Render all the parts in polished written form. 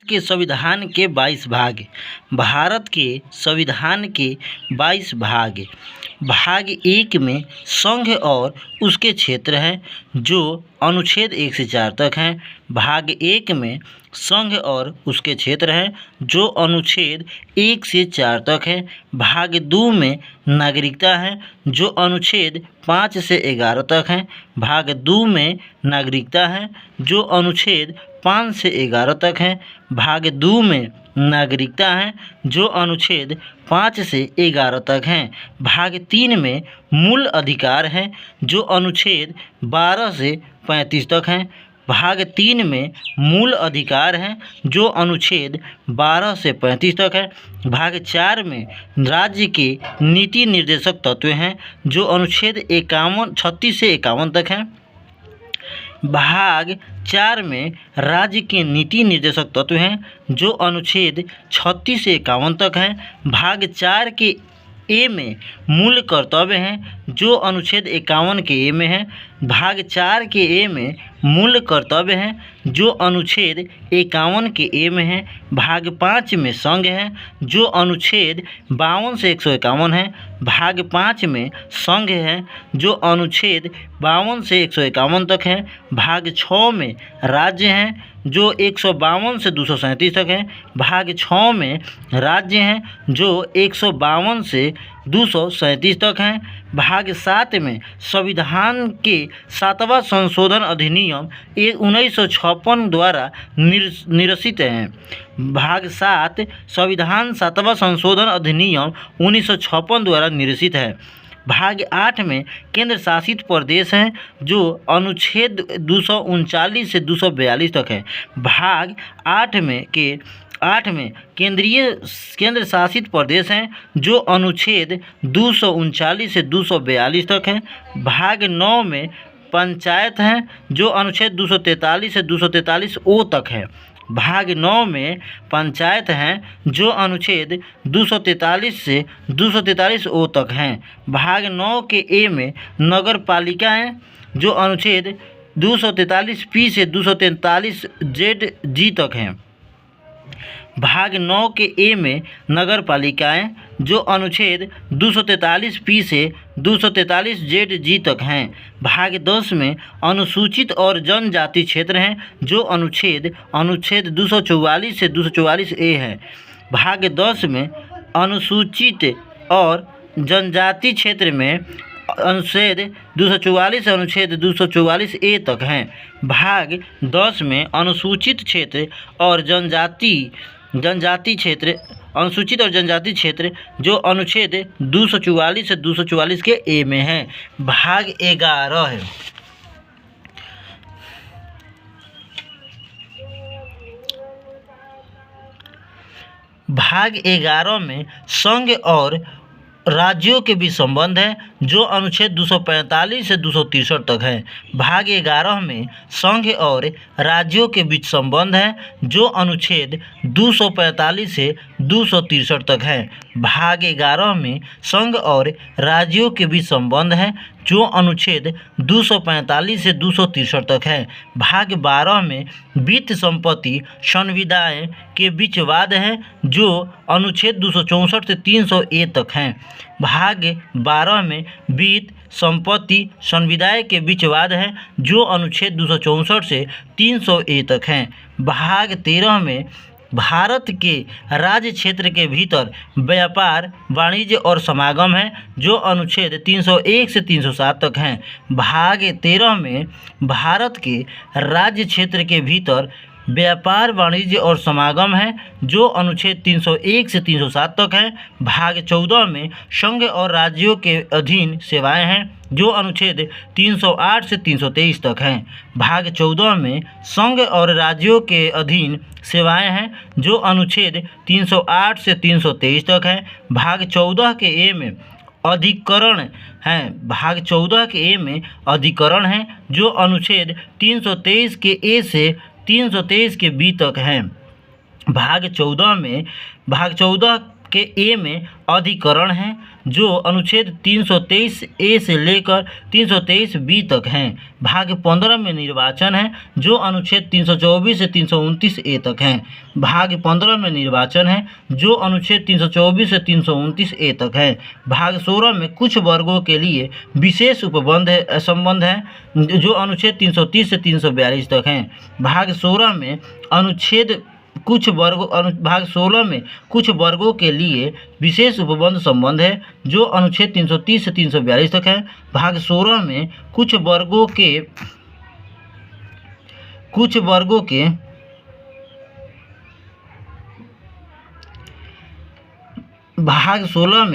के संविधान के 22 भाग। भारत के संविधान के 22 भाग। भाग 1 में संघ और उसके क्षेत्र हैं जो अनुच्छेद 1 से 4 तक हैं। भाग 1 में संघ और उसके क्षेत्र हैं जो अनुच्छेद 1 से 4 तक है। भाग 2 में नागरिकता है जो अनुच्छेद 5 से 11 तक है। भाग 2 में नागरिकता है जो अनुच्छेद 5 से 11 तक है। भाग 2 में नागरिकता है जो अनुच्छेद 5 से 11 तक हैं। भाग 3 में मूल अधिकार हैं जो अनुच्छेद 12 से 35 तक हैं। भाग 3 में मूल अधिकार हैं जो अनुच्छेद 12 से 35 तक है। भाग 4 में राज्य के नीति निर्देशक तत्व हैं जो अनुच्छेद 36 से 51 तक हैं। भाग 4 में राज्य के नीति निर्देशक तत्व हैं जो अनुच्छेद 36 से 51 तक हैं। भाग 4 के ए में मूल कर्तव्य हैं जो अनुच्छेद 51 के ए में है। भाग 4 के ए में मूल कर्तव्य हैं जो अनुच्छेद 51 के ए में है। भाग 5 में संघ है जो अनुच्छेद 52 से 151 है। भाग 5 में संघ है जो अनुच्छेद 52 से 151 तक है। भाग 6 में राज्य हैं जो 152 से 237 तक है। भाग 6 में राज्य हैं जो 152 से 237 तक हैं। भाग 7 में संविधान के 7वां संशोधन अधिनियम 1956 द्वारा निरसित हैं। भाग 7 संविधान 7वां संशोधन अधिनियम 1956 द्वारा निरसित है। भाग 8 में केंद्र शासित प्रदेश हैं जो अनुच्छेद 239 से 242 तक है। भाग 8 में केंद्र शासित प्रदेश हैं जो अनुच्छेद 239 से 242 तक हैं। भाग 9 में पंचायत हैं जो अनुच्छेद 243 से 243 ओ तक है। भाग 9 में पंचायत हैं जो अनुच्छेद 243 से 243 ओ तक हैं। भाग 9 के ए में नगर पालिका हैं जो अनुच्छेद 243 पी से 243 जेड जी तक हैं। भाग 9 के ए में नगर पालिकाएँ जो अनुच्छेद 243 पी से 243 जेड जी तक हैं। भाग 10 में अनुसूचित और जनजाति क्षेत्र हैं जो अनुच्छेद 244 से 244 ए है। भाग 10 में अनुसूचित और जनजाति क्षेत्र में अनुच्छेद 244 से अनुच्छेद 244 ए तक हैं। भाग 10 में अनुसूचित क्षेत्र और जनजाति क्षेत्र अनुसूचित और जनजाति क्षेत्र जो अनुच्छेद 244 से 244 के ए में है। भाग 11 है। भाग 11 में संघ और राज्यों के बीच संबंध है जो अनुच्छेद 245 से 263 तक है। भाग 11 में संघ और राज्यों के बीच संबंध है जो अनुच्छेद 245 से 263 तक है। भाग 11 में संघ और राज्यों के बीच संबंध है जो अनुच्छेद 245 से 263 तक है। भाग 12 में वित्त संपत्ति संविदाएँ के बीच वाद है जो अनुच्छेद 264 से 300 ए तक हैं। भाग 12 में वित्त संपत्ति संविदाएँ के बीच वाद है जो अनुच्छेद 264 से 300 ए तक हैं। भाग 13 में भारत के राज्य क्षेत्र के भीतर व्यापार वाणिज्य और समागम है जो अनुच्छेद 301 से 307 तक हैं। भाग 13 में भारत के राज्य क्षेत्र के भीतर व्यापार वाणिज्य और समागम है जो अनुच्छेद 301 से 307 तक है। भाग 14 में संघ और राज्यों के अधीन सेवाएं हैं जो अनुच्छेद 308 से 323 तक हैं। भाग 14 में संघ और राज्यों के अधीन सेवाएं हैं जो अनुच्छेद 308 से 323 तक हैं। भाग 14 के ए में अधिकरण हैं। भाग 14 के ए में अधिकरण हैं जो अनुच्छेद 323 के ए से 323 के बी तक हैं। भाग 14 के ए में अधिकरण हैं जो अनुच्छेद 323 ए से लेकर 323 बी तक हैं। भाग 15 में निर्वाचन है जो अनुच्छेद 324 से 329 ए तक हैं। भाग 15 में निर्वाचन है जो अनुच्छेद 324 से 329 ए तक है। भाग 16 में कुछ वर्गों के लिए विशेष उपबंध संबंध है जो अनुच्छेद 330 से 342 तक हैं। भाग 16 में भाग 16 में कुछ वर्गों के लिए विशेष उपबंध संबंध है जो अनुच्छेद 330 से 342 तक है। भाग 16 में भाग 16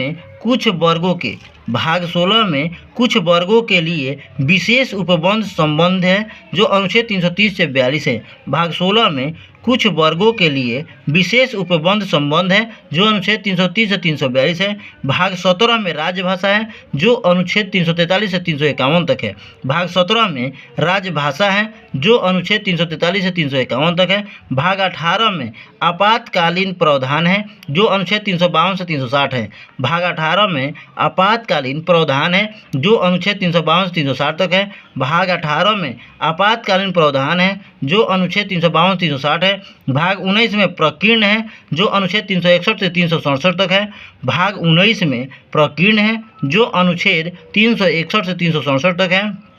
में कुछ वर्गों के लिए विशेष उपबंध संबंध है जो अनुच्छेद 330 से 42 है। भाग 16 में कुछ वर्गों के लिए विशेष उपबंध संबंध है जो अनुच्छेद 330 से 342 है। भाग 17 में राजभाषा है जो अनुच्छेद 343 से 351 तक है। भाग 17 में राजभाषा है जो अनुच्छेद 343 से 351 तक है। भाग 18 में आपातकालीन प्रावधान है जो अनुच्छेद 352 से 360 है। भाग 18 में आपातकालीन प्रावधान है जो अनुच्छेद 352 से 360 तक है। भाग 18 में आपातकालीन प्रावधान है जो अनुच्छेद 352 से 360 है। भाग 19 में प्रकीर्ण है जो अनुच्छेद 361 से 367 तक है। भाग 19 में प्रकीर्ण है जो अनुच्छेद 361 से 367 तक है।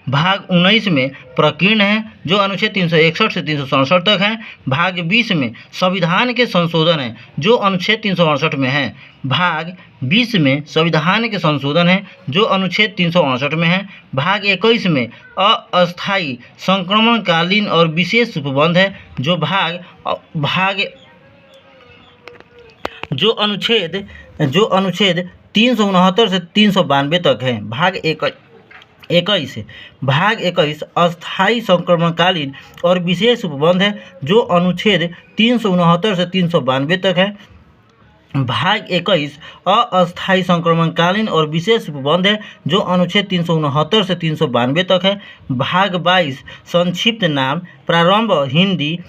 भाग 19 में प्रकीर्ण है जो अनुच्छेद 361 से 367 तक है। भाग 20 में संविधान के संशोधन है जो अनुच्छेद 368 में है। भाग 20 में संविधान के संशोधन है जो अनुच्छेद 368 में है। भाग 21 में अस्थायी संक्रमणकालीन और विशेष उपबंध है जो अनुच्छेद 369 से 392 तक है। भाग 21 अस्थायी संक्रमणकालीन और विशेष उपबंध है जो अनुच्छेद 369 से 392 तक है। भाग 21 अस्थायी संक्रमणकालीन और विशेष उपबंध है जो अनुच्छेद 369 से 392 तक है। भाग 22 संक्षिप्त नाम प्रारंभ हिंदी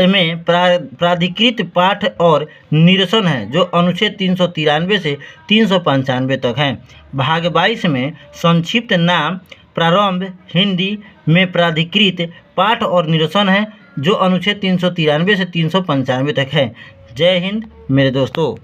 में प्राधिकृत पाठ और निरसन है जो अनुच्छेद 393 से 395 तक है। भाग 22 में संक्षिप्त नाम प्रारंभ हिंदी में प्राधिकृत पाठ और निरसन है जो अनुच्छेद 393 से 395 तक है। जय हिंद मेरे दोस्तों।